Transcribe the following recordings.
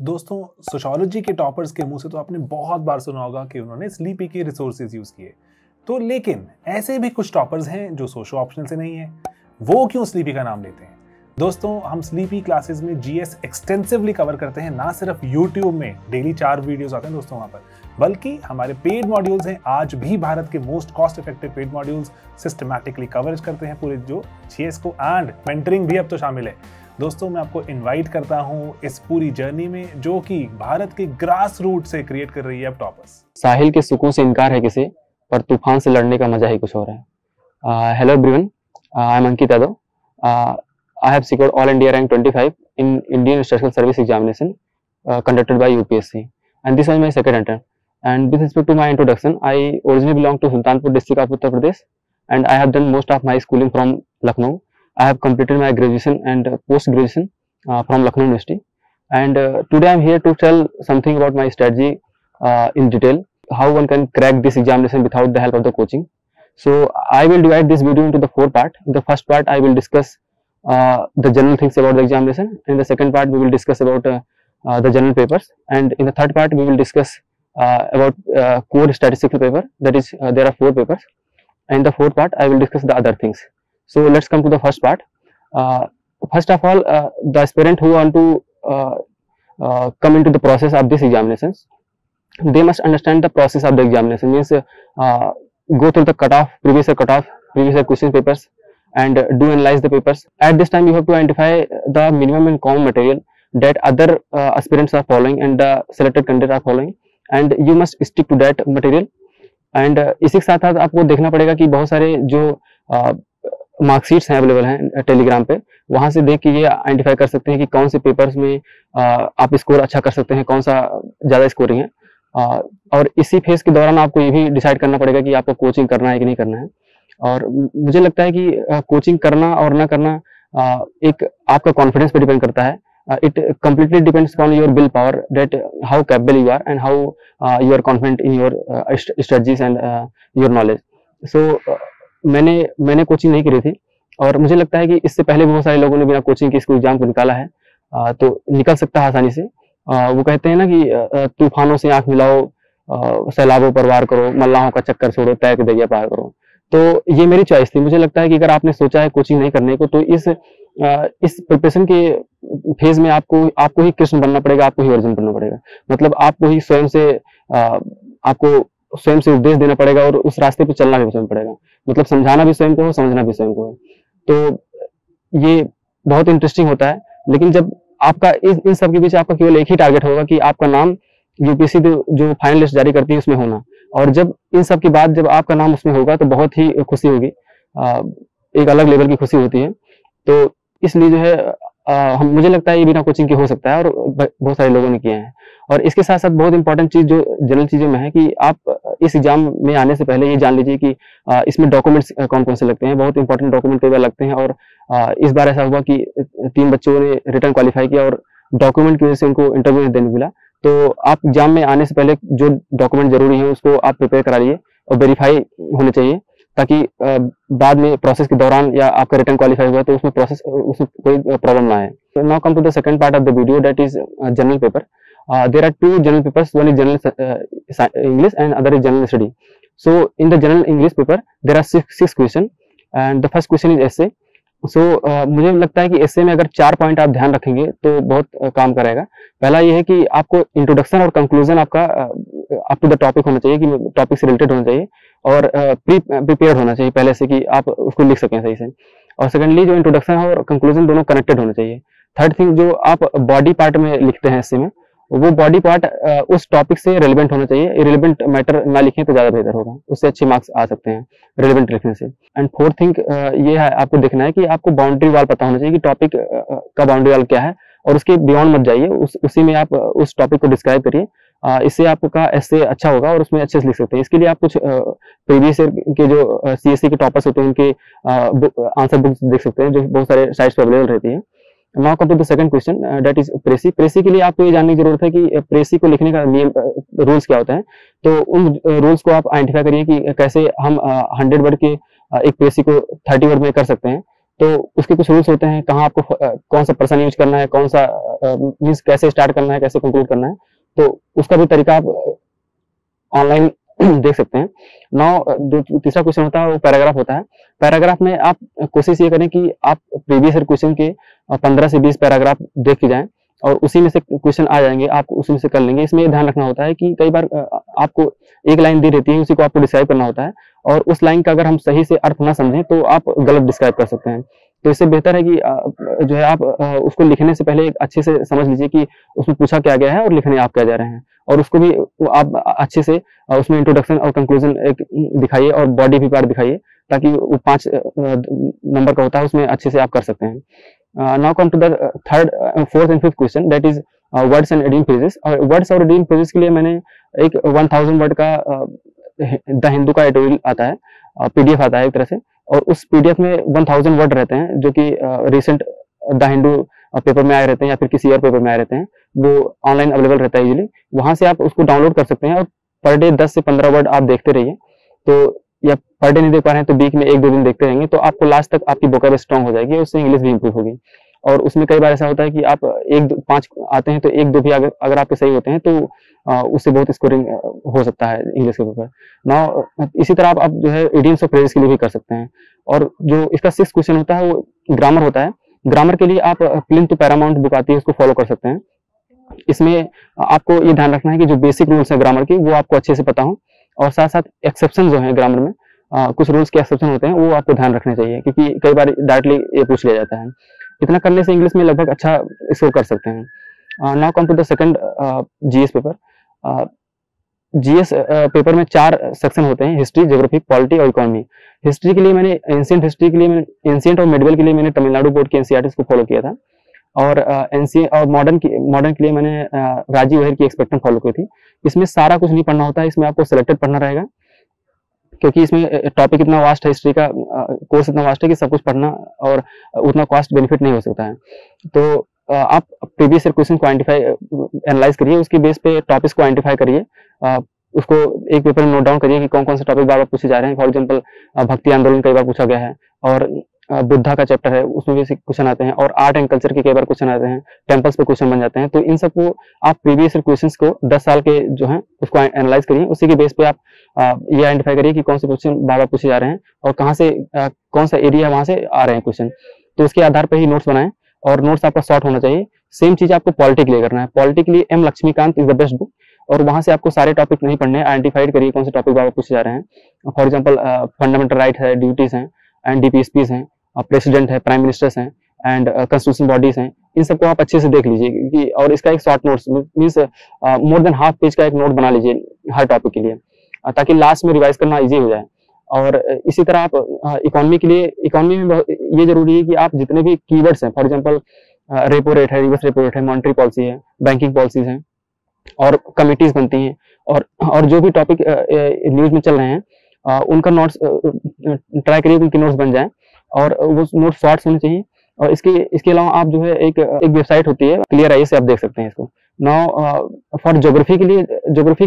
दोस्तों, सोशियोलॉजी के टॉपर्स के मुंह से तो आपने बहुत बार सुना होगा कि उन्होंने स्लीपी के रिसोर्सेज यूज किए। तो लेकिन ऐसे भी कुछ टॉपर्स हैं जो सोशो ऑप्शनल से नहीं है। वो क्यों स्लीपी का नाम लेते हैं? दोस्तों, हम स्लीपी क्लासेस में जीएस एक्सटेंसिवली कवर करते हैं। ना सिर्फ यूट्यूब में डेली 4 वीडियोस आते हैं दोस्तों वहां पर, बल्कि हमारे पेड मॉड्यूल्स हैं। आज भी भारत के most cost effective paid modules systematically coverage करते हैं पूरे जो जीएस को, एंड मेंटरिंग भी अब तो शामिल है। दोस्तों, मैं आपको इनवाइट करता हूं इस पूरी जर्नी में जो कि भारत के ग्रास रूट से क्रिएट कर रही है अब टॉपर्स। साहिल के सुकून से इनकार है किसे, पर तूफान से लड़ने का मजा ही कुछ और है। Hello everyone, I am Ankit Yadav. I have secured all India rank 25 in Indian Structural Service Examination conducted by UPSC, and this was my second attempt. And with respect to my introduction, I originally belong to Sultanpur district of Uttar Pradesh, and I have done most of my schooling from Lucknow. I have completed my graduation and post graduation from Lucknow University, and today I am here to tell something about my strategy in detail, how one can crack this examination without the help of the coaching. So I will divide this video into the 4 parts. In the first part, I will discuss the general things about the examination. In the second part, we will discuss about the general papers, and in the third part, we will discuss about core statistical paper. That is, there are 4 papers. And in the fourth part, I will discuss the other things. So let's come to the first part. First of all, the aspirant who want to come into the process of this examinations, they must understand the process of the examination. Means go through the previous year question papers, and do analyze the papers. At this time, you have to identify the minimum and common material that other aspirants are following and the selected candidates are following, and you must stick to that material. And इसी के साथ साथ आपको देखना पड़ेगा कि बहुत सारे जो मार्कशीट्स हैं अवेलेबल हैं टेलीग्राम पे, वहां से देख के ये आइडेंटिफाई कर सकते हैं कि कौन से पेपर्स में आप स्कोर अच्छा कर सकते हैं, कौन सा ज्यादा स्कोरिंग है। और इसी फेज के दौरान आपको ये भी डिसाइड करना पड़ेगा कि आपको कोचिंग करना है कि नहीं करना है। और मुझे लगता है कि कोचिंग करना और ना करना एक आपका कॉन्फिडेंस पे डिपेंड करता है। It completely depends on your willpower, that how capable you are and how you are confident in your strategies and your knowledge. So मैंने कोचिंग नहीं करी थी, और मुझे लगता है कि इससे पहले बहुत सारे लोगों ने बिना कोचिंग के इसको एग्जाम को निकाला है, तो निकल सकता है आसानी से। वो कहते हैं ना कि तूफानों से आंख मिलाओ, सैलाबों पर वार करो, मल्लाहों का चक्कर छोड़ो, तय के दरिया पार करो। तो ये मेरी चॉइस थी। मुझे लगता है कि अगर आपने सोचा है कोचिंग नहीं करने को, तो इस प्रिपरेशन के फेज में आपको ही कृष्ण बनना पड़ेगा, आपको ही अर्जुन बनना पड़ेगा। मतलब आपको ही स्वयं से उपदेश देना पड़ेगा, और उस रास्ते पे चलना भी स्वयं पड़ेगा। मतलब समझाना भी स्वयं को हो, समझना भी स्वयं को है। तो ये बहुत इंटरेस्टिंग होता है। लेकिन जब आपका इन सब के बीच आपका केवल एक ही टारगेट होगा कि आपका नाम यूपीएससी जो फाइनल लिस्ट जारी करती है उसमें होना, और जब इन सब के बाद जब आपका नाम उसमें होगा तो बहुत ही खुशी होगी, एक अलग लेवल की खुशी होती है। तो इसलिए जो है मुझे लगता है ये बिना कोचिंग के हो सकता है, और बहुत सारे लोगों ने किया है। और इसके साथ साथ बहुत इंपॉर्टेंट चीज जो जनरल चीजों में है कि आप इस एग्जाम में आने से पहले ये जान लीजिए कि इसमें डॉक्यूमेंट्स कौन कौन से लगते हैं। बहुत इंपॉर्टेंट डॉक्यूमेंट कई बार लगते हैं, और इस बार ऐसा हुआ कि 3 बच्चों ने रिटर्न क्वालिफाई किया और डॉक्यूमेंट की वजह से उनको इंटरव्यू नहीं देने मिला। तो आप एग्जाम में आने से पहले जो डॉक्यूमेंट जरूरी है उसको आप प्रिपेयर करा लीजिए, और वेरीफाई होने चाहिए, ताकि बाद में प्रोसेस के दौरान या आपका रिटर्न क्वालिफाई हुआ तो उसमें कोई प्रॉब्लम ना आए। So now come to the second part of the video, that is general paper. There are 2 general papers. One is general English and other is general study. So in the general English paper there are 6 questions, and the first question is essay. So मुझे लगता है कि एसे में अगर 4 point आप ध्यान रखेंगे तो बहुत काम करेगा। पहला ये है कि आपको इंट्रोडक्शन और कंक्लूजन आपका अप टू द टॉपिक होना चाहिए, कि टॉपिक से रिलेटेड होना चाहिए, और प्रिपेयर्ड होना चाहिए पहले से कि आप उसको लिख सकें सही से। और सेकेंडली जो इंट्रोडक्शन और कंक्लूजन दोनों कनेक्टेड होने चाहिए। थर्ड थिंग, जो आप बॉडी पार्ट में लिखते हैं एसे में, वो बॉडी पार्ट उस टॉपिक से रिलेवेंट होना चाहिए। इरेलीवेंट मैटर ना लिखें तो ज्यादा बेहतर होगा, उससे अच्छे मार्क्स आ सकते हैं रिलेवेंट लिखने से। एंड फोर्थ थिंग ये है, आपको देखना है कि आपको बाउंड्री वाल पता होना चाहिए कि टॉपिक का बाउंड्री वाल क्या है, और उसके बियॉन्ड मत जाइए, उसी में आप उस टॉपिक को डिस्क्राइब करिए। इससे आपका एसे अच्छा होगा और उसमें अच्छे से लिख सकते हैं। इसके लिए आप कुछ प्रीवियस ईयर के जो सीएससी के टॉपर्स होते हैं उनके आंसर बुक्स देख सकते हैं, जो बहुत सारे साइट्स पर अवेलेबल रहती है। Now come to the second question, that is precis. Precis के लिए आपको ये जानने की जरूरत है कि प्रेसी को लिखने का नियम रूल्स क्या होता है। तो उन रूल्स को आप आइडेंटिफाई करिए कि कैसे हम 100 वर्ड के एक प्रेसी को 30 वर्ड में कर सकते हैं। तो उसके कुछ रूल्स होते हैं, कहाँ आपको कौन सा पर्सन यूज करना है, कौन सा मीन्स कैसे स्टार्ट करना है, कैसे कंक्लूड करना है, तो उसका भी तरीका आप ऑनलाइन देख सकते हैं। नाउ तीसरा क्वेश्चन होता है वो पैराग्राफ होता है। पैराग्राफ में आप कोशिश ये करें कि आप प्रीवियस ईयर क्वेश्चन के 15 से 20 पैराग्राफ देख के जाएं और उसी में से क्वेश्चन आ जाएंगे, आप उसी में से कर लेंगे। इसमें ध्यान रखना होता है कि कई बार आपको एक लाइन दी रहती है, उसी को आपको डिस्क्राइब करना होता है और उस लाइन का अगर हम सही से अर्थ ना समझें तो आप गलत डिस्क्राइब कर सकते हैं। तो इससे बेहतर है कि जो है आप उसको लिखने से पहले अच्छे से समझ लीजिए कि उसमें पूछा क्या गया है और लिखने आप क्या जा रहे हैं, और उसको भी आप अच्छे से उसमें इंट्रोडक्शन और कंक्लूजन एक दिखाइए और बॉडी भी पार्ट दिखाइए, ताकि वो 5 नंबर का होता है उसमें अच्छे से आप कर सकते हैं। Now come to the third, fourth and fifth question, that is words and adding phrases. और वर्ड्स और एडिंग फ्रेजेस के लिए मैंने एक 1000 वर्ड का द हिंदू का एडिटोरियल आता है, पीडीएफ आता है एक तरह से, और उस पीडीएफ में 1000 वर्ड रहते हैं जो कि रिसेंट द हिंदू पेपर में आए रहते हैं या फिर किसी और पेपर में आए रहते हैं, वो ऑनलाइन अवेलेबल रहता है इजीली। वहां से आप उसको डाउनलोड कर सकते हैं और पर डे 10 से 15 वर्ड आप देखते रहिए। तो या पर डे नहीं देख पा रहे हैं तो वीक में 1-2 दिन देखते रहेंगे तो आपको लास्ट तक आपकी वोकैब स्ट्रांग हो जाएगी, उससे इंग्लिश भी इंप्रूव होगी। और उसमें कई बार ऐसा होता है कि आप 1-5 आते हैं तो 1-2 भी अगर आपके सही होते हैं तो उससे बहुत स्कोरिंग हो सकता है इंग्लिश के पेपर। नाउ इसी तरह आप जो है इडियम्स और फ्रेजेस के लिए भी कर सकते हैं। और जो इसका 6th क्वेश्चन होता है वो ग्रामर होता है। ग्रामर के लिए आप प्लिंथ टू पैरामाउंट बुक आती है, उसको फॉलो कर सकते हैं। इसमें आपको ये ध्यान रखना है कि जो बेसिक रूल्स है ग्रामर की वो आपको अच्छे से पता हो, और साथ साथ एक्सेप्शन जो है ग्रामर में कुछ रूल्स के एक्सेप्शन होते हैं वो आपको ध्यान रखने चाहिए, क्योंकि कई बार डायरेक्टली ये पूछ लिया जाता है। इतना करने से इंग्लिश में लगभग अच्छा स्कोर कर सकते हैं। Now come to the second GS paper. GS paper में 4 सेक्शन होते हैं, हिस्ट्री, ज्योग्राफी, पॉलिटी और इकोनॉमी। हिस्ट्री के लिए मैंने एंशिएंट हिस्ट्री के लिए एंशिएंट और मिडिवल के लिए मैंने तमिलनाडु बोर्ड के एनसीईआरटी को फॉलो किया था, और एनसीए और मॉडर्न के लिए मैंने राजीव अहिर की एक्सपेक्टेंट फॉलो की थी। इसमें सारा कुछ नहीं पढ़ना होता है, इसमें आपको सिलेक्टेड पढ़ना रहेगा, क्योंकि इसमें टॉपिक इतना वास्ट है, हिस्ट्री का कोर्स इतना वास्ट है कि सब कुछ पढ़ना और उतना कॉस्ट बेनिफिट नहीं हो सकता है। तो आप प्रीवियस ईयर क्वेश्चन को एनालाइज करिए, उसके बेस पे टॉपिक्स को आइडेंटिफाई करिए, उसको एक पेपर में नोट डाउन करिए कि कौन कौन से टॉपिक बार बार पूछे जा रहे हैं। फॉर एग्जांपल भक्ति आंदोलन कई बार पूछा गया है, और बुद्धा का चैप्टर है उसमें भी क्वेश्चन आते हैं, और आर्ट एंड कल्चर के कई बार क्वेश्चन आते हैं, टेम्पल्स पे क्वेश्चन बन जाते हैं। तो इन सबको आप प्रीवियस ईयर क्वेश्चंस को 10 साल के जो हैं उसको एनालाइज करिए, उसी के बेस पे आप ये आइडेंटिफाई करिए कि कौन से क्वेश्चन बार बार पूछे जा रहे हैं और कहाँ से कौन सा एरिया वहां से आ रहे हैं क्वेश्चन। तो उसके आधार पर ही नोट्स बनाएं, और नोट्स आपका शॉर्ट होना चाहिए। सेम चीज आपको पॉलिटी के लिए करना है। पॉलिटी के लिए M Laxmikanth is the best book, और वहां से आपको सारे टॉपिक नहीं पढ़ने, आइडेंटिफाइड करिए कौन से टॉपिक बार बार पूछे जा रहे हैं। फॉर एग्जाम्पल फंडामेंटल राइट है, ड्यूटीज हैं, एंड डीपीएसपीज हैं, प्रेसिडेंट है, प्राइम मिनिस्टर्स हैं, एंड कॉन्स्टिट्यूशन बॉडीज हैं। इन सबको आप अच्छे से देख लीजिए और इसका एक short notes means more than half page का एक नोट बना लीजिए हर टॉपिक के लिए, ताकि लास्ट में रिवाइज करना इजी हो जाए। और इसी तरह आप इकोनॉमी के लिए, इकोनॉमी में ये जरूरी है कि आप जितने भी कीवर्ड्स हैं, फॉर एग्जांपल रेपो रेट है, रिवर्स रेपो रेट है, मॉनेटरी पॉलिसी है, बैंकिंग पॉलिसीज हैं, और कमिटीज बनती हैं, और जो भी टॉपिक न्यूज में चल रहे हैं उनका नोट्स ट्राई करिए उनके नोट्स बन जाएं, और वो नोट्स शॉर्ट्स होने चाहिए। और इसके अलावा आप जो है एक वेबसाइट होती है क्लियर आई से आप देख सकते हैं इसको। नाउ फॉर ज्योग्राफी के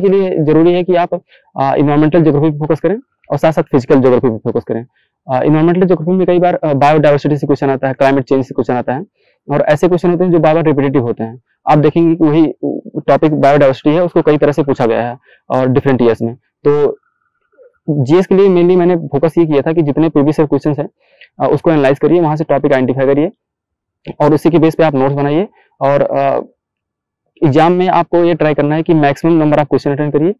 लिए जरूरी है कि आप इन्वायरमेंटल ज्योग्राफी पे फोकस करें और साथ साथ फिजिकल ज्योग्राफी पे फोकस करें। इन्वायरमेंटल ज्योग्राफी में कई बार बायोडाइवर्सिटी से क्वेश्चन आता है, क्लाइमेट चेंज से क्वेश्चन आता है, और ऐसे क्वेश्चन होते हैं जो बार बार रिपीटेटिव होते हैं। आप देखेंगे कि वही टॉपिक बायोडाइवर्सिटी है, उसको कई तरह से पूछा गया है और डिफरेंट ईयर्स में। तो जीएस के लिए मेनली मैंने फोकस ये किया था कि जितने प्रीवियस ईयर क्वेश्चन है उसको एनालाइज करिए, वहां से टॉपिक आइडेंटिफाई करिए, और उसी के बेस पे आप नोट्स बनाइए। और एग्जाम में आपको ये ट्राई करना है कि मैक्सिमम नंबर आप क्वेश्चन अटेंड करिए,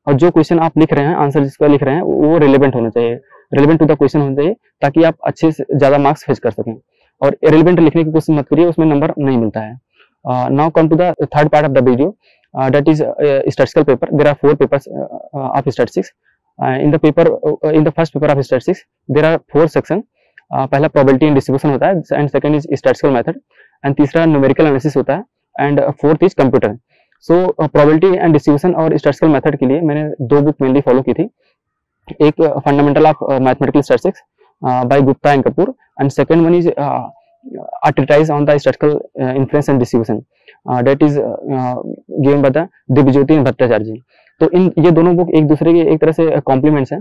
और जो क्वेश्चन आप लिख रहे हैं, आंसर जिसका लिख रहे हैं वो रिलेवेंट होना चाहिए, रिलेवेंट टू द क्वेश्चन होना चाहिए, ताकि आप अच्छे से ज्यादा मार्क्स फेच कर सकें। और इरेलेवेंट लिखने की कोशिश मत करिए, उसमें नंबर नहीं मिलता है। Now come to the third part of the video, that is statistical paper. There are 4 papers of statistics. In the first paper of statistics, there are 4 sections. पहला probability and distribution होता है, and second is statistical method, and तीसरा numerical analysis होता है, and fourth is computer. So probability and distribution और statistical method के लिए मैंने 2 बुक मेनली फॉलो की थी। एक fundamental of mathematical statistics by Gupta and Kapoor, and second one is a treatise on the statistical inference and distribution, that is given by the Divyajyoti Bhattacharya ji. तो ये दोनों बुक एक दूसरे के एक तरह से कॉम्प्लीमेंट्स हैं।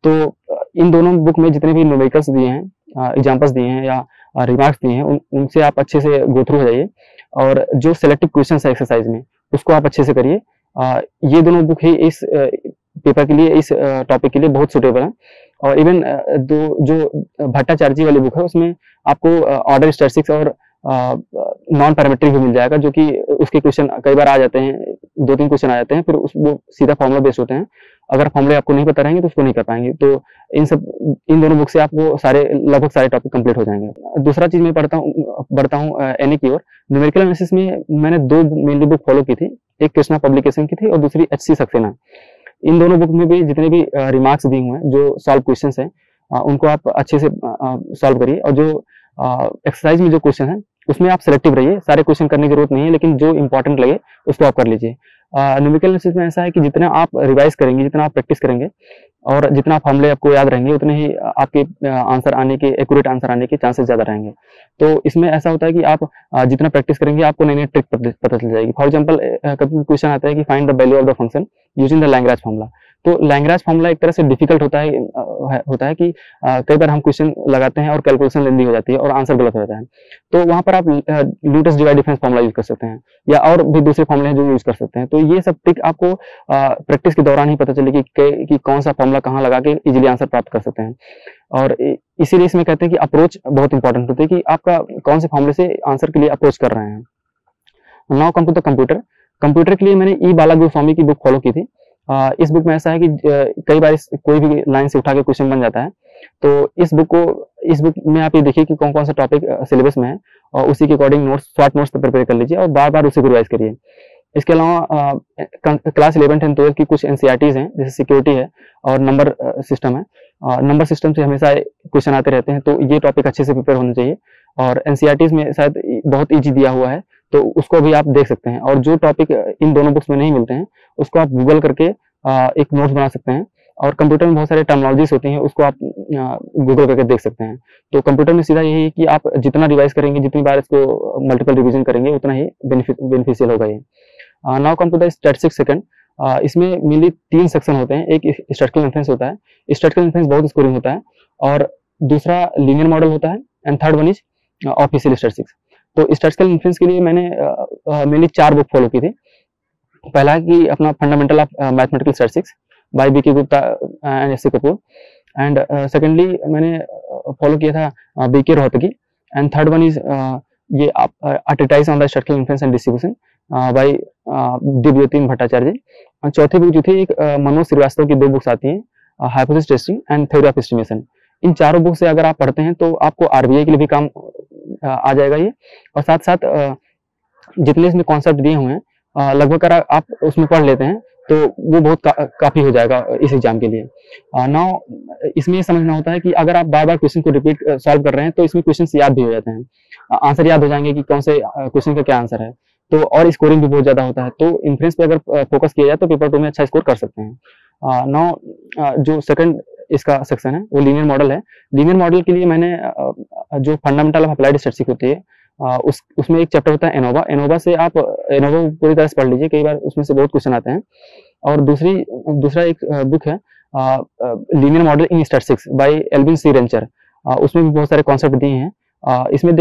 तो इन दोनों बुक में जितने भी न्यूमेरिकल्स दिए हैं एग्जाम्पल्स दिए हैं या रिमार्क्स दिए हैं उनसे आप अच्छे से गो थ्रू हो जाइए, और जो सेलेक्टिव क्वेश्चन है एक्सरसाइज में उसको आप अच्छे से करिए। ये दोनों बुक ही इस पेपर के लिए, इस टॉपिक के लिए बहुत सुटेबल है। और इवन जो भट्टाचार्य जी वाली बुक है उसमें आपको ऑर्डर स्टैटिस्टिक्स और नॉन पैरामेट्रिक भी मिल जाएगा, जो कि उसके क्वेश्चन कई बार आ जाते हैं, 2-3 क्वेश्चन आ जाते हैं, फिर वो सीधा फॉर्मूला बेस्ड होते हैं। अगर फॉर्मूले आपको नहीं पता रहेंगे तो उसको नहीं कर पाएंगे। तो इन दोनों बुक से आपको लगभग सारे टॉपिक कंप्लीट हो जाएंगे। दूसरा चीज मैं बढ़ता हूँ एनए की ओर। न्यूमेरिकल एनालिसिस में मैंने 2 मेनली बुक फॉलो की थी, एक कृष्णा पब्लिकेशन की थी और दूसरी HC सक्सेना। इन दोनों बुक में भी जितने भी रिमार्क्स दिए हुए हैं, जो सॉल्व क्वेश्चन हैं, उनको आप अच्छे से सॉल्व करिए। और जो एक्सरसाइज में जो क्वेश्चन है उसमें आप सिलेक्टिव रहिए, सारे क्वेश्चन करने की जरूरत नहीं है, लेकिन जो इंपॉर्टेंट लगे उसको आप कर लीजिए। न्यूमेरिकल एनालिसिस में ऐसा है कि जितना आप रिवाइज करेंगे, जितना आप प्रैक्टिस करेंगे और जितना फॉर्मूले आपको याद रहेंगे, उतने ही आपके आंसर आने के, एक्यूरेट आंसर आने के चांसेस ज्यादा रहेंगे। तो इसमें ऐसा होता है कि आप जितना प्रैक्टिस करेंगे आपको नई नई ट्रिक पता चल जाएगी। फॉर एग्जाम्पल कभी क्वेश्चन आता है कि find the value of the function using the Lagrange formula. तो लैग्रेंज फॉर्मूला एक तरह से डिफिकल्ट होता है कि कई बार हम क्वेश्चन लगाते हैं और कैलकुलेशन लेंदी हो जाती है और आंसर गलत हो जाता है। तो वहां पर आप ल्यूटस डिवाइड डिफरेंस फॉर्मूला यूज कर सकते हैं, या और भी दूसरे फॉर्मूले हैं जो यूज कर सकते हैं। तो ये सब ट्रिक आपको प्रैक्टिस के दौरान ही पता चलेगी कि कौन सा फॉर्मूला कहाँ लगा के इजीली आंसर प्राप्त कर सकते हैं। और इसीलिए इसमें कहते हैं कि अप्रोच बहुत इंपॉर्टेंट होती है कि आपका कौन से फॉर्मूले से आंसर के लिए अप्रोच कर रहे हैं। Now come to the computer. Computer के लिए मैंने ई बाला गोस्वामी की बुक फॉलो की थी। इस बुक में ऐसा है कि कई बार कोई भी लाइन से उठा के क्वेश्चन बन जाता है। तो इस बुक में आप ये देखिए कि कौन कौन सा टॉपिक सिलेबस में है और उसी के अकॉर्डिंग शॉर्ट नोट्स प्रिपेयर कर लीजिए और बार बार उसी को रिवाइज करिए। इसके अलावा क्लास 11th एंड 12th की कुछ NCERTs हैं, जैसे सिक्योरिटी है और नंबर सिस्टम है। नंबर सिस्टम से हमेशा क्वेश्चन आते रहते हैं, तो ये टॉपिक अच्छे से प्रिपेयर होने चाहिए। और NCERTs में शायद बहुत ईजी दिया हुआ है, तो उसको भी आप देख सकते हैं। और जो टॉपिक इन दोनों बुक्स में नहीं मिलते हैं उसको आप गूगल करके एक नोट्स बना सकते हैं। और कंप्यूटर में बहुत सारे टर्मिनोलॉजीज होती हैं, उसको आप गूगल करके देख सकते हैं। तो कंप्यूटर में सीधा यही है कि आप जितना रिवाइज करेंगे, जितनी बार इसको मल्टीपल रिवीजन करेंगे, उतना ही बेनिफिशियल होगा ये। Now come to the statistics second. इसमें मेनली 3 सेक्शन होते हैं। एक स्टैटिस्टिकल इन्फ्रेंस होता है, स्टैटिस्टिकल इन्फ्रेंस बहुत स्कोरिंग होता है, और दूसरा लीनियर मॉडल होता है, and third one is official statistics. तो स्टैटिस्टिकल इन्फ्रेंस के लिए मैंने मेनली 4 बुक फॉलो की थी। पहला कि अपना fundamental of mathematical statistics by BK Gupta and SC Kapoor, and secondly मैंने फॉलो किया था BK Rohatgi, and third one is ये treatise on the statistical inference and distribution by दिव्यतीन भट्टाचार्य जी। और चौथी बुक जो थी एक मनोज श्रीवास्तव की 2 बुक्स आती हैं, hypothesis testing and theory of estimation. इन चारों बुक से अगर आप पढ़ते हैं तो आपको RBI के लिए भी काम आ जाएगा ये, और साथ साथ जितने इसमें कॉन्सेप्ट दिए हुए हैं लगभग अगर आप उसमें पढ़ लेते हैं तो वो बहुत काफी हो जाएगा इस एग्जाम के लिए। नाउ इसमें ये समझना होता है कि अगर आप बार बार क्वेश्चन को रिपीट सॉल्व कर रहे हैं तो इसमें क्वेश्चन याद भी हो जाते हैं, आंसर याद हो जाएंगे कि कौन से क्वेश्चन का क्या आंसर है। तो और स्कोरिंग भी बहुत ज्यादा होता है। तो इन्फ्रेंस पे अगर फोकस किया जाए तो पेपर 2 में अच्छा स्कोर कर सकते हैं। नाउ जो सेकंड इसका सेक्शन है वो लीनियर मॉडल है। लीनियर मॉडल के लिए मैंने जो फंडामेंटल ऑफ अप्लाइड स्टैटिस्टिक्स होती है उसमें एक चैप्टर होता है एनोवा। एनोवा से आप एनोवा पूरी तरह से पढ़ लीजिए, कई बार उसमें से बहुत क्वेश्चन आते हैं। और दूसरा एक बुक है linear model in statistics by Alvin C Rencher. उसमें भी बहुत सारे कॉन्सेप्ट दिए हैं। इसमें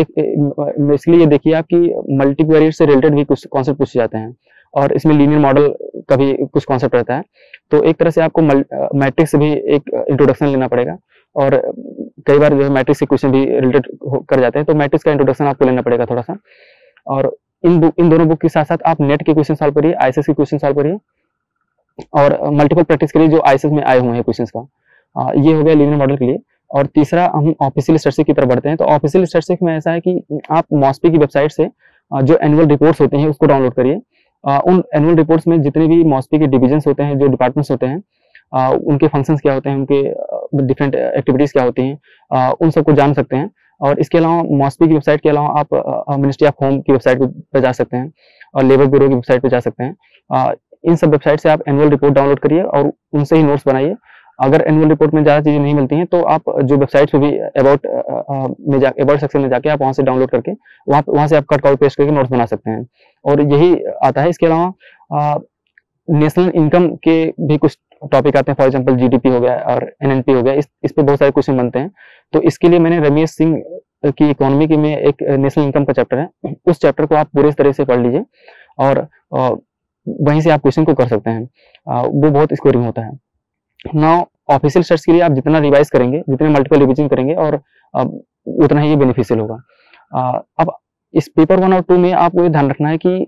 इसलिए ये देखिए आप कि मल्टीवेरिएट से रिलेटेड भी कुछ कॉन्सेप्ट पूछे जाते हैं, और इसमें लीनियर मॉडल का भी कुछ कॉन्सेप्ट रहता है। तो एक तरह से आपको मैट्रिक्स से भी एक इंट्रोडक्शन लेना पड़ेगा, और कई बार जो है मैट्रिक्स के क्वेश्चन भी रिलेटेड कर जाते हैं, तो मैट्रिक्स का इंट्रोडक्शन आपको लेना पड़ेगा थोड़ा सा। और इन दोनों बुक के साथ साथ आप नेट के क्वेश्चन सॉल्व करिए, ICS के क्वेश्चन सॉल्व करिए, और मल्टीपल प्रैक्टिस करिए जो ICS में आए हुए हैं क्वेश्चन का। ये हो गया लीनियर मॉडल के लिए। और तीसरा हम ऑफिशियल स्टैटिस्टिक्स की तरफ बढ़ते हैं। तो ऑफिशियल स्टैटिस्टिक्स में ऐसा है कि आप मॉस्पी की वेबसाइट से जो एनुअल रिपोर्ट्स होते हैं उसको डाउनलोड करिए। उन एनुअल रिपोर्ट्स में जितने भी मॉस्पी के डिविजन्स होते हैं, जो डिपार्टमेंट्स होते हैं, उनके फंक्शंस क्या होते हैं, उनके डिफरेंट एक्टिविटीज क्या होती हैं, उन सबको जान सकते हैं। और इसके अलावा मॉस्पी की वेबसाइट के अलावा आप मिनिस्ट्री ऑफ होम की वेबसाइट पर जा सकते हैं और लेबर ब्यूरो की वेबसाइट पर जा सकते हैं। इन सब वेबसाइट से आप एनुअल रिपोर्ट डाउनलोड करिए और उनसे ही नोट्स बनाइए। अगर एनुअल रिपोर्ट में ज़्यादा चीज़ें नहीं मिलती हैं तो आप जो वेबसाइट पे भी अबाउट सेक्शन में जाके आप वहाँ से डाउनलोड करके वहाँ से आप कट कॉपी पेस्ट करके नोट्स बना सकते हैं, और यही आता है। इसके अलावा नेशनल इनकम के भी कुछ टॉपिक आते हैं, फॉर एग्जांपल जीडीपी हो गया और एनएनपी हो गया, इस पे बहुत सारे क्वेश्चन बनते हैं। तो इसके लिए मैंने रमेश सिंह की इकोनॉमी की में एक नेशनल इनकम का चैप्टर है, उस चैप्टर को आप पूरे तरह से पढ़ लीजिए और वहीं से आप क्वेश्चन को कर सकते हैं, वो बहुत स्कोरिंग होता है। नाउ ऑफिशियल सर्च के लिए आप जितना रिवाइज करेंगे, जितने मल्टीपल रिवीजन करेंगे और उतना ही बेनिफिशियल होगा। अब इस पेपर 1 और 2 में आपको ये ध्यान रखना है कि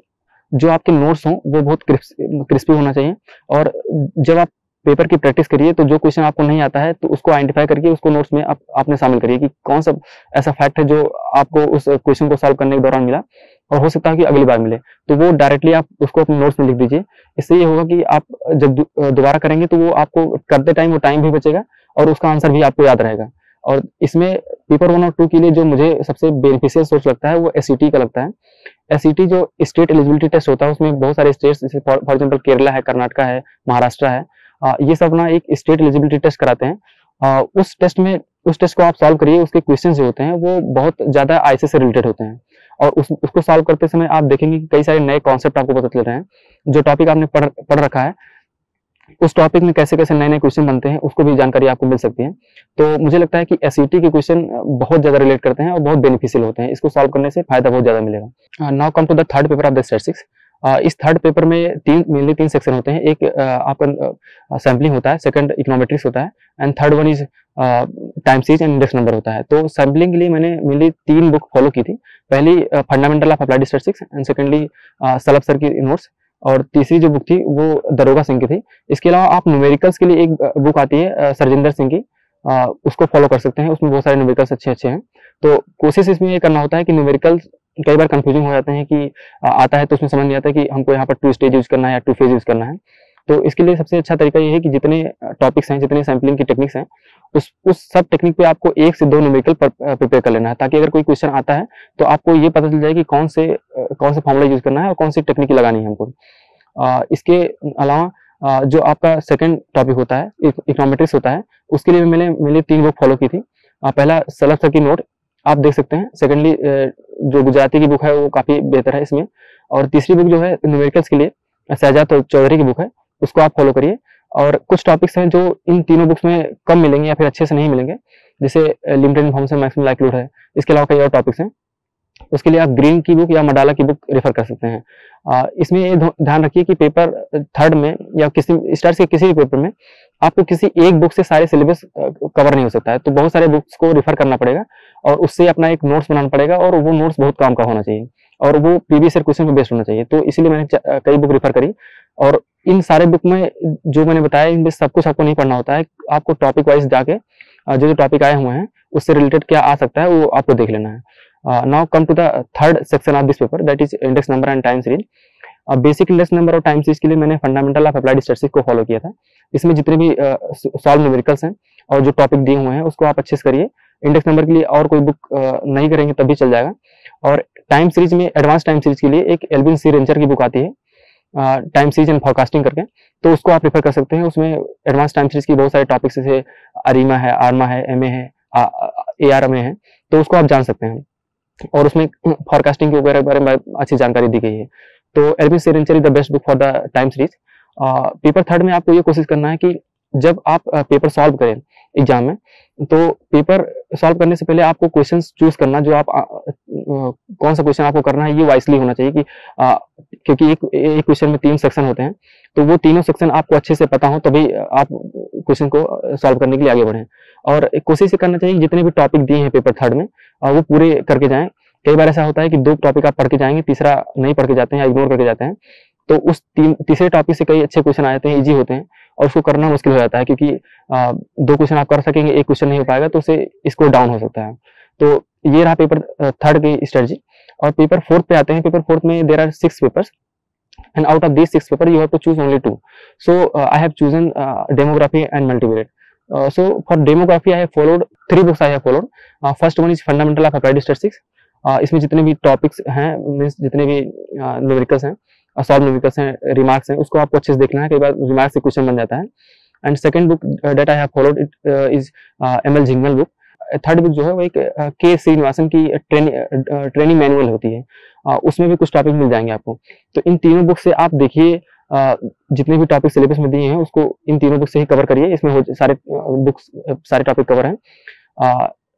जो आपके नोट्स हों वो बहुत क्रिस्पी होना चाहिए, और जब आप पेपर की प्रैक्टिस करिए तो जो क्वेश्चन आपको नहीं आता है तो उसको आइडेंटिफाई करके उसको नोट्स में आपने शामिल करिए कि कौन सा ऐसा फैक्ट है जो आपको उस क्वेश्चन को सॉल्व करने के दौरान मिला और हो सकता है कि अगली बार मिले, तो वो डायरेक्टली आप उसको अपने नोट्स में लिख दीजिए। इससे ये होगा कि आप जब दोबारा करेंगे तो वो आपको करते टाइम वो टाइम भी बचेगा और उसका आंसर भी आपको याद रहेगा। और इसमें पेपर 1 और 2 के लिए जो मुझे सबसे बेनिफिशियल सोर्स लगता है वो एसईटी का लगता है। एसईटी जो स्टेट एलिजिबिलिटी टेस्ट होता है उसमें बहुत सारे स्टेट्स, जैसे फॉर एग्जांपल केरला है, कर्नाटका है, महाराष्ट्र है, ये सब ना एक स्टेट एलिजिबिलिटी टेस्ट कराते हैं। उस टेस्ट को आप सॉल्व करिए, उसके क्वेश्चन जो होते हैं वो बहुत ज्यादा आईसी से रिलेटेड होते हैं और उसको सॉल्व करते समय आप देखेंगे कि कई सारे नए कॉन्सेप्ट आपको पता चल रहे हैं। जो टॉपिक आपने पढ़ रखा है उस टॉपिक में कैसे कैसे नए नए क्वेश्चन बनते हैं उसको भी जानकारी आपको मिल सकती है। तो मुझे लगता है कि एसईटी के क्वेश्चन बहुत ज्यादा रिलेट करते हैं और बहुत बेनिफिशियल होते हैं, इसको सॉल्व करने से फायदा बहुत ज्यादा मिलेगा। Now come to the third paper of the statistics. इस थर्ड पेपर में मेनली तीन सेक्शन होते हैं। एक आपका सैम्पलिंग होता है, सेकंड इकोनॉमेट्रिक्स होता है and third one is time series and index number होता है। तो सैम्पलिंग के लिए मैंने मेनली 3 बुक फॉलो की थी। पहली fundamental of applied statistics and secondly Salabh sir की नोट्स, और तीसरी जो बुक थी वो दरोगा सिंह की थी। इसके अलावा आप न्यूमेरिकल्स के लिए एक बुक आती है सरजिंदर सिंह की, उसको फॉलो कर सकते हैं। उसमें बहुत सारे न्यूमेरिकल्स अच्छे हैं। तो कोशिश इसमें ये करना होता है कि न्यूमेरिकल्स कई बार कंफ्यूजिंग हो जाते हैं कि आता है तो उसमें समझ नहीं आता कि हमको यहाँ पर 2 स्टेज यूज करना है या 2 फेज यूज करना है। तो इसके लिए सबसे अच्छा तरीका ये है कि जितने टॉपिक्स हैं, जितने सैम्पलिंग की टेक्निक्स हैं, उस सब टेक्निक पे आपको 1 से 2 न्यूमेरिकल प्रिपेयर कर लेना है, ताकि अगर कोई क्वेश्चन आता है तो आपको ये पता चल जाए कि कौन से फॉर्मूला यूज करना है और कौन सी टेक्निक लगानी है हमको। इसके अलावा जो आपका सेकंड टॉपिक होता है इकोनॉमेट्रिक्स होता है, उसके लिए मैंने 3 बुक फॉलो की थी। पहला सलभ सर की नोट आप देख सकते हैं, सेकेंडली जो गुजराती की बुक है वो काफी बेहतर है इसमें, और तीसरी बुक जो है न्यूमेरिकल्स के लिए शहजाद चौधरी की बुक है, उसको आप फॉलो करिए। और कुछ टॉपिक्स हैं जो इन तीनों बुक्स में कम मिलेंगे या फिर अच्छे से नहीं मिलेंगे, जैसे लिमिटेड इन्फॉर्मेशन, मैक्सिमम लाइक्लीहुड है। इसके अलावा कई और टॉपिक्स हैं, उसके लिए आप ग्रीन की बुक या मडाला की बुक रेफर कर सकते हैं। इसमें ये ध्यान रखिए कि पेपर थर्ड में या किसी स्टार्ट के किसी भी पेपर में आपको किसी एक बुक से सारे सिलेबस कवर नहीं हो सकता है, तो बहुत सारे बुक्स को रेफर करना पड़ेगा और उससे अपना एक नोट्स बनाना पड़ेगा, और वो नोट्स बहुत काम का होना चाहिए और वो प्रीवियस ईयर क्वेश्चन पे बेस्ड होना चाहिए। तो इसीलिए मैंने कई बुक रेफर करी, और इन सारे बुक में जो मैंने बताया इनमें सब कुछ आपको नहीं पढ़ना होता है। आपको टॉपिक वाइज जाके जो टॉपिक आए हुए हैं उससे रिलेटेड क्या आ सकता है वो आपको देख लेना है। Now come to the third section of this paper, that is index number and time series. Basic index number और टाइम सीरीज के लिए मैंने फंडामेंटल ऑफ अप्लाइड स्टैटिस्टिक्स को फॉलो किया था। इसमें जितने भी सॉल्व न्यूमेरिकल्स हैं और जो टॉपिक दिए हुए हैं उसको आप अच्छे से करिए। इंडेक्स नंबर के लिए और कोई बुक नहीं करेंगे तब भी चल जाएगा। और टाइम सीरीज में एडवांस टाइम सीरीज के लिए एक एल्विन सी रेंजर की बुक आती है, टाइम सीरीज एंड फोरकास्टिंग करके, तो उसको आप रेफर कर सकते हैं। उसमें एडवांस टाइम सीरीज की बहुत सारे टॉपिक्स जैसे अरीमा है, आर्मा है, एमए है, एआरएमए है, तो उसको आप जान सकते हैं। और उसमें फोरकास्टिंग के बारे में अच्छी जानकारी दी गई है। तो Alvin C Rencher is the best book for the time series. Paper third में आपको ये कोशिश करना है कि जब आप पेपर सॉल्व करें एग्जाम में, तो पेपर सॉल्व करने से पहले आपको क्वेश्चंस चूज करना, जो आप कौन सा क्वेश्चन आपको करना है ये वाइसली होना चाहिए कि क्योंकि एक क्वेश्चन में 3 सेक्शन होते हैं, तो वो तीनों सेक्शन आपको अच्छे से पता हो तभी आप क्वेश्चन को सॉल्व करने के लिए आगे बढ़ें। और कोशिश ये करना चाहिए जितने भी टॉपिक दिए हैं पेपर थर्ड में वो पूरे करके जाएं। कई बार ऐसा होता है कि 2 टॉपिक आप पढ़ के जाएंगे, तीसरा नहीं पढ़ के जाते हैं या इग्नोर करके जाते हैं, तो उस तीसरे टॉपिक से कई अच्छे क्वेश्चन आ जाते हैं, इजी होते हैं और उसको करना मुश्किल हो जाता है, क्योंकि 2 क्वेश्चन आप कर सकेंगे, 1 क्वेश्चन नहीं हो पाएगा तो उससे स्कोर डाउन हो सकता है। तो ये रहा पेपर थर्ड की स्ट्रेटजी। और पेपर फोर्थ पे आते हैं। पेपर फोर्थ में there are 6 papers and out of these 6 papers you have to choose only 2. So I have chosen demography and multivariate. So for demography I have followed 3 books I have followed. First one is fundamental of applied statistics. इसमें जितने भी topics हैं, means जितने भी numericals हैं, solve numericals हैं, remarks हैं, उसको आपको अच्छे से देखना है। कई बार रिमार्क्स से क्वेश्चन बन जाता है। And second book that I have followed is ML Jhingan book. Third book जो है वो एक के श्रीनिवासन की ट्रेनिंग मैनुअल होती है, उसमें भी कुछ टॉपिक मिल जाएंगे आपको। तो इन तीनों बुक से आप देखिए जितने भी टॉपिक सिलेबस में दिए हैं उसको इन तीनों बुक से ही कवर करिए। इसमें सारे बुक्स सारे टॉपिक कवर हैं।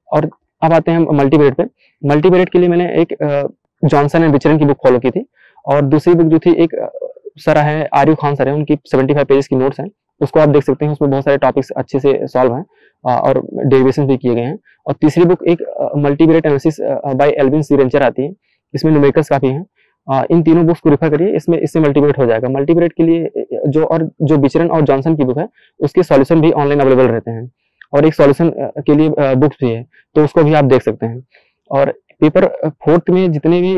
और अब आते हैं हम मल्टीवेरिएट पे। मल्टीवेरिएट के लिए मैंने एक जॉनसन एंड विचरन की बुक फॉलो की थी, और दूसरी बुक जो थी एक सर है आर्यू खान सर है, उनकी 75 पेजेस की नोट्स हैं, उसको आप देख सकते हैं। उसमें बहुत सारे टॉपिक्स अच्छे से सॉल्व हैं और डेरिवेशन भी किए गए हैं। और तीसरी बुक एक multivariate analysis by Alvin C Rencher आती है, इसमें न्यूमेरिकल्स काफी हैं। इन तीनों बुक्स को रेफर करिए, इससे मल्टीवेरिएट हो जाएगा। मल्टीवेरिएट के लिए जो विचरन और जॉनसन की बुक है उसके सॉल्यूशन भी ऑनलाइन अवेलेबल रहते हैं, और एक सॉल्यूशन के लिए बुक्स भी है, तो उसको भी आप देख सकते हैं। और पेपर फोर्थ में जितने भी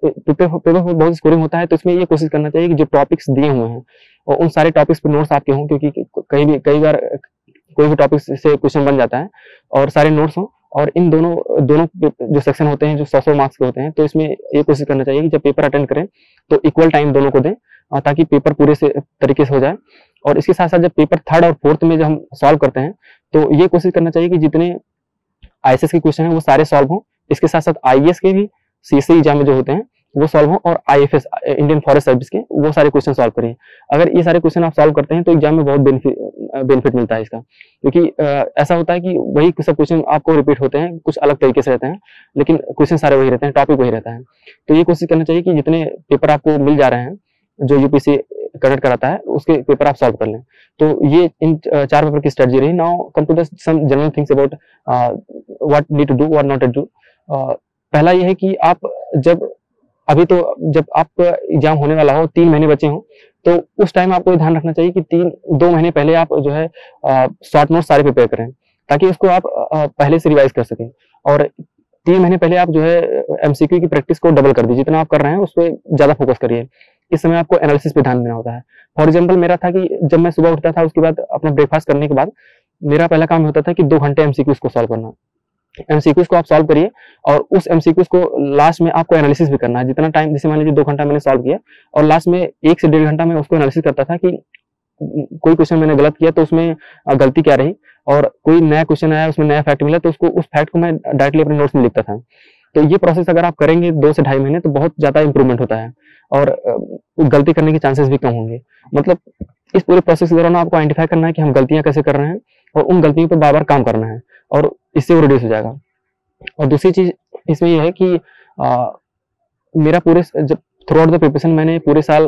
पेपर बहुत स्कोरिंग होता है, तो इसमें ये कोशिश करना चाहिए कि जो टॉपिक्स दिए हुए हैं और उन सारे टॉपिक्स पे नोट्स आपके हों, क्योंकि कई बार कोई भी टॉपिक से क्वेश्चन बन जाता है और सारे नोट्स हों। और इन दोनों जो सेक्शन होते हैं जो 100 मार्क्स के होते हैं, तो इसमें ये कोशिश करना चाहिए कि जब पेपर अटेंड करें तो इक्वल टाइम दोनों को दें, ताकि पेपर पूरे से तरीके से हो जाए। और इसके साथ साथ जब पेपर थर्ड और फोर्थ में जब हम सॉल्व करते हैं, तो ये कोशिश करना चाहिए कि जितने आईएएस के क्वेश्चन हैं वो सारे सॉल्व हों। इसके साथ साथ आईएएस के भी सीएसई एग्जाम में जो होते हैं वो सॉल्व हों, और आईएफएस इंडियन फॉरेस्ट सर्विस के वो सारे क्वेश्चन सॉल्व करिए। अगर ये सारे क्वेश्चन आप सॉल्व करते हैं तो एग्जाम में बहुत बेनिफिट मिलता है इसका, क्योंकि ऐसा होता है कि वही सब क्वेश्चन आपको रिपीट होते हैं, कुछ अलग तरीके से रहते हैं, लेकिन क्वेश्चन सारे वही रहते हैं, टॉपिक वही रहता है। तो ये कोशिश करना चाहिए कि जितने पेपर आपको मिल जा रहे हैं जो यूपीएससी कंडक्ट कराता है, उसके पेपर आप सॉल्व कर लें। तो ये इन 4 पेपर की स्ट्रेटजी रही। Now come to the some general things about what need to do, what not to do. पहला ये है कि आप जब आपका एग्जाम होने वाला हो, 3 महीने बचे हों, तो उस टाइम आपको ध्यान रखना चाहिए कि 2 महीने पहले आप जो है शॉर्ट नोट सारे प्रिपेयर करें, ताकि उसको आप पहले से रिवाइज कर सकें। और 3 महीने पहले आप जो है एमसीक्यू की प्रैक्टिस को डबल कर दीजिए, जितना आप कर रहे हैं उस पर ज्यादा फोकस करिए। इस समय आपको एनालिसिस पे ध्यान देना होता है। फॉर एग्जाम्पल मेरा था कि जब मैं सुबह उठता था, उसके बाद अपना ब्रेकफास्ट करने के बाद मेरा पहला काम होता था कि 2 घंटे एमसीक्यूज को सॉल्व करना। एमसीक्यूज को आप सॉल्व करिए, और उस एमसीक्यूज को लास्ट में आपको एनालिसिस भी करना है। जितना टाइम, जैसे मान लीजिए 2 घंटा मैंने सॉल्व किया, और लास्ट में 1 से 1.5 घंटा मैं उसको एनालिसिस करता था कि कोई क्वेश्चन मैंने गलत किया तो उसमें गलती क्या रही, और कोई नया क्वेश्चन आया उसमें नया फैक्ट मिला तो उस फैक्ट को मैं डायरेक्टली अपने नोट्स में लिखता था। तो ये प्रोसेस अगर आप करेंगे 2 से 2.5 महीने, तो बहुत ज्यादा इंप्रूवमेंट होता है, और गलती करने के चांसेस भी कम होंगे। मतलब इस पूरे प्रोसेस के दौरान आपको आइडेंटिफाई करना है कि हम गलतियां कैसे कर रहे हैं, और उन गलतियों पर बार बार काम करना है, और इससे वो रिड्यूस हो जाएगा। और दूसरी चीज इसमें यह है कि मेरा पूरे जब थ्रू आउट द प्रिपरेशन मैंने पूरे साल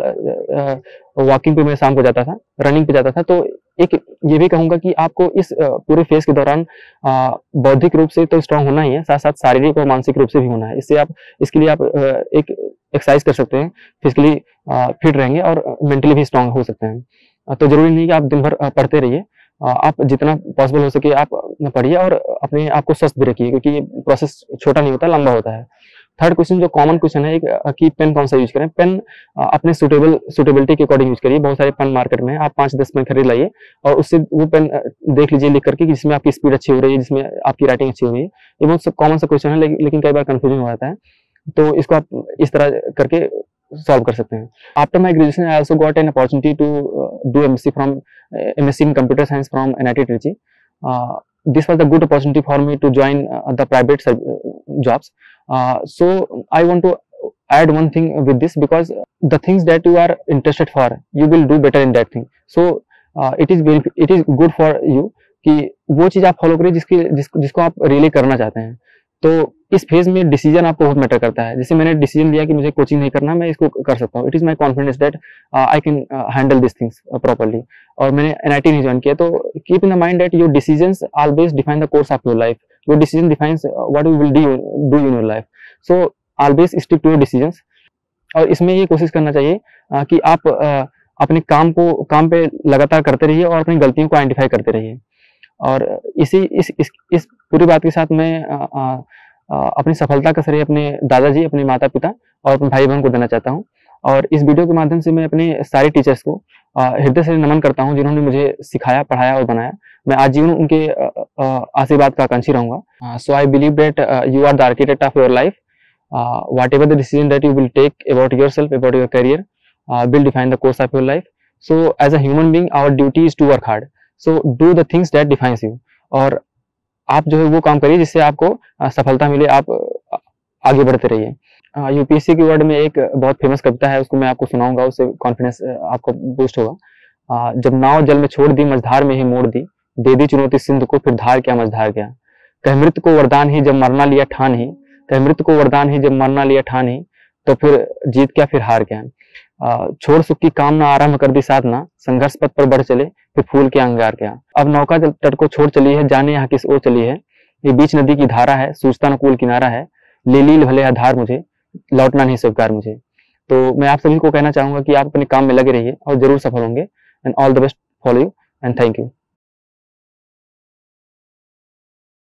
वॉकिंग पे मैं शाम को जाता था, रनिंग पे जाता था। तो एक ये भी कहूंगा कि आपको इस पूरे फेज के दौरान बौद्धिक रूप से तो स्ट्रांग होना ही है, साथ साथ शारीरिक और मानसिक रूप से भी होना है। इसके लिए आप एक एक्सरसाइज कर सकते हैं, फिजिकली फिट रहेंगे और मेंटली भी स्ट्रांग हो सकते हैं। तो जरूरी नहीं कि आप दिन भर पढ़ते रहिए, आप जितना पॉसिबल हो सके आप पढ़िए और अपने आप को स्वस्थ भी रखिए, क्योंकि ये प्रोसेस छोटा नहीं होता, लंबा होता है। थर्ड क्वेश्चन जो कॉमन क्वेश्चन है कि पेन कौन सा यूज करें। पेन अपने सुटेबिलिटी के अकॉर्डिंग यूज करिए। बहुत सारे पेन मार्केट में है, आप 5-10 पेन खरीद लाइए और उससे वो पेन देख लीजिए लिख करके, जिसमें आपकी स्पीड अच्छी हो रही है, जिसमें आपकी राइटिंग अच्छी हो रही है। ये बहुत कॉमन सा क्वेश्चन है, लेकिन कई बार कंफ्यूजन हो जाता है, तो इसको आप इस तरह करके सॉल्व कर सकते हैं। After my graduation I also got an opportunity to do MSc in computer science from NIT Trichy. This was a good opportunity for me to join the private jobs. So I want to add one thing with this, because the things that you are interested for, you will do better in that thing. So it is good for you कि वो चीज आप follow करिए जिसको आप really करना चाहते हैं। तो इस फेज में डिसीजन आपको बहुत मैटर करता है। जैसे मैंने डिसीजन लिया कि मुझे कोचिंग नहीं करना, मैं इसको कर सकता हूँ। It is my confidence that I can handle this things properly, और मैंने NIT नहीं ज्वाइन किया। तो keep in the mind that your decisions always define the course of your life. Your decision defines what you will do in your life. So always stick to your decisions. और इसमें ये कोशिश करना चाहिए कि आप अपने काम पे लगातार करते रहिए और अपनी गलतियों को आइडेंटिफाई करते रहिए। और इस पूरी बात के साथ मैं अपनी सफलता का श्रेय अपने दादाजी, अपने माता पिता और अपने भाई बहन को देना चाहता हूँ। और इस वीडियो के माध्यम से मैं अपने सारे टीचर्स को हृदय से नमन करता हूँ, जिन्होंने मुझे सिखाया, पढ़ाया और बनाया। मैं आजीवन उनके आशीर्वाद का आकांक्षी रहूंगा। So I believe that you are the architect of your life. Whatever the decision that you will take about yourself, about your career, will define the course of your life. So as a human being, our duty is to work hard. So do the things that defines you. और आप जो है वो काम करिए जिससे आपको सफलता मिले, आप आगे बढ़ते रहिए। यूपीएससी की वर्ड में एक बहुत फेमस कविता है, उसको मैं आपको सुनाऊंगा, उससे कॉन्फिडेंस आपको बूस्ट होगा। जब नाव जल में छोड़ दी, मझधार में ही मोड़ दी, दे दी चुनौती सिंध को, फिर धार क्या मझधार क्या। कह मृत्यु को वरदान ही जब मरना लिया ठान ही, कह मृत्यु को वरदान ही जब मरना लिया ठान ही, तो फिर जीत क्या फिर हार क्या। छोड़ सुख की कामना आरंभ कर दी साधना, संघर्ष पथ पर बढ़ चले फिर फूल के अंगार क्या। अब नौका तट को छोड़ चली है, जाने यहाँ किस ओर चली है, ये बीच नदी की धारा है, सूझता न कूल किनारा है, ले लील भले आधार मुझे, लौटना नहीं स्वीकार मुझे। तो मैं आप सभी को कहना चाहूंगा कि आप अपने काम में लगे रहिए और जरूर सफल होंगे। And all the best for you and thank you.